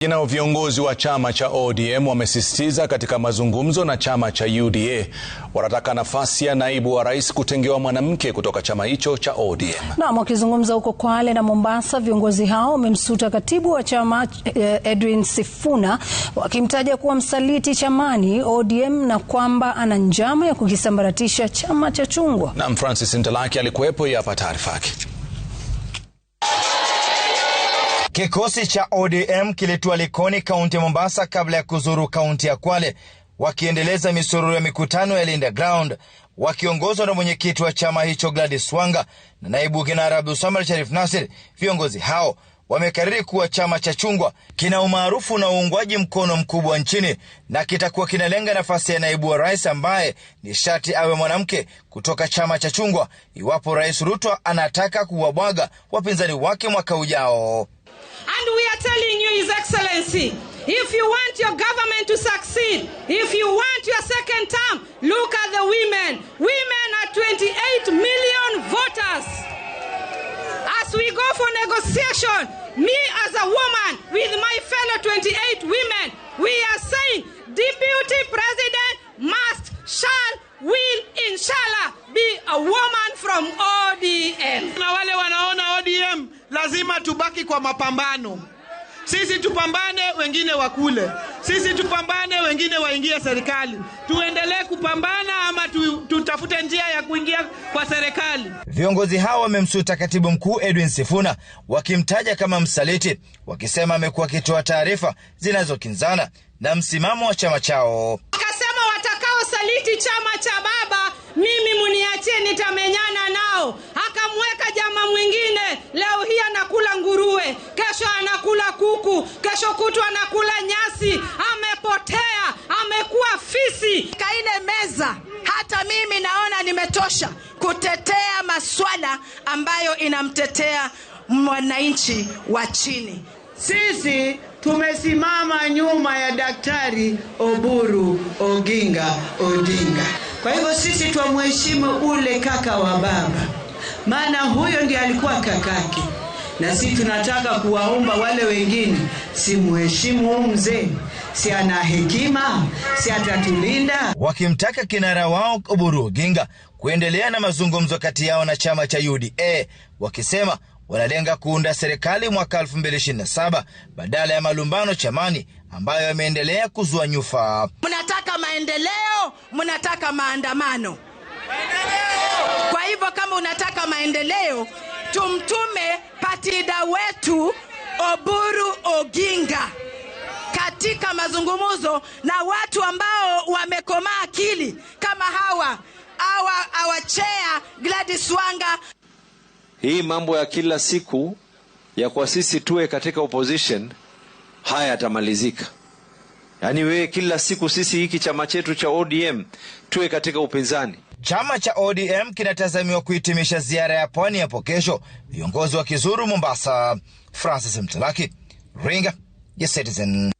Nao viongozi wa chama cha ODM wamesisitiza katika mazungumzo na chama cha UDA wanataka nafasi ya naibu wa rais kutengewa mwanamke kutoka chama hicho cha ODM. Na wakizungumza huko Kwale na Mombasa, viongozi hao wamemsuta katibu wa chama Edwin Sifuna wakimtaja kuwa msaliti chamani ODM na kwamba ana njama ya kukisambaratisha chama cha chungwa. Na Francis Ntalaki alikuwepo, hapa taarifa yake. Kikosi cha ODM kilitua Likoni, kaunti ya Mombasa kabla ya kuzuru kaunti ya Kwale, wakiendeleza misururu ya mikutano ya Linda Ground, wakiongozwa na mwenyekiti wa chama hicho Gladys Wanga na naibu kinara Abdulswamad Sharif Nasir. Viongozi hao wamekariri kuwa chama cha chungwa kina umaarufu na uungwaji mkono mkubwa nchini na kitakuwa kinalenga nafasi ya naibu wa rais ambaye ni sharti awe mwanamke kutoka chama cha chungwa iwapo Rais Ruto anataka kuwabwaga wapinzani wake mwaka ujao. And we are telling you, His Excellency, if you want your government to succeed, if you want your second term, look at the women. Women are 28 million voters. As we go for negotiation, me as a woman with my fellow 28 women, we are saying Deputy President shall, will, inshallah, be a woman from ODM. Na wale wanaona ODM lazima tubaki kwa mapambano. Sisi tupambane, wengine wakule. Sisi tupambane, wengine waingie serikali. Tuendelee kupambana ama tutafute njia ya kuingia kwa serikali. Viongozi hao wamemsuta katibu mkuu Edwin Sifuna wakimtaja kama msaliti, wakisema amekuwa akitoa taarifa zinazokinzana na msimamo wa chama chao. Akasema watakao saliti chama cha baba, mimi muniachie, nitamenyana nao. Akamweka jamaa mwingine, leo hii anakula nguruwe, kesho anakula kuku, kesho kutu anakula nyasi. Amepotea, amekuwa fisi. Kaile meza, hata mimi naona nimetosha kutetea maswala ambayo inamtetea mwananchi wa chini. Sisi tumesimama nyuma ya Daktari Oburu Oginga Odinga. Kwa hivyo sisi tumheshimu ule kaka wa baba, maana huyo ndiye alikuwa kakake. Na sisi tunataka kuwaomba wale wengine, si mheshimu mzee, si ana hekima, si atatulinda. Wakimtaka kinara wao Oburu Oginga kuendelea na mazungumzo kati yao na chama cha UDA, wakisema wanalenga kuunda serikali mwaka 2027 badala ya malumbano chamani ambayo yameendelea kuzua nyufa. Mnataka maendeleo, mnataka maandamano. Kwa hivyo kama unataka maendeleo, tumtume patida wetu Oburu Oginga katika mazungumzo na watu ambao wamekomaa akili kama hawa chair Gladys Wanga. Hii mambo ya kila siku ya kwa sisi tuwe katika opposition haya yatamalizika. Yaani wewe kila siku sisi hiki chama chetu cha ODM tuwe katika upinzani. Chama cha ODM kinatazamiwa kuhitimisha ziara ya pwani hapo kesho, viongozi wakizuru Mombasa. Francis Ntalaki, Ringa ya Citizen.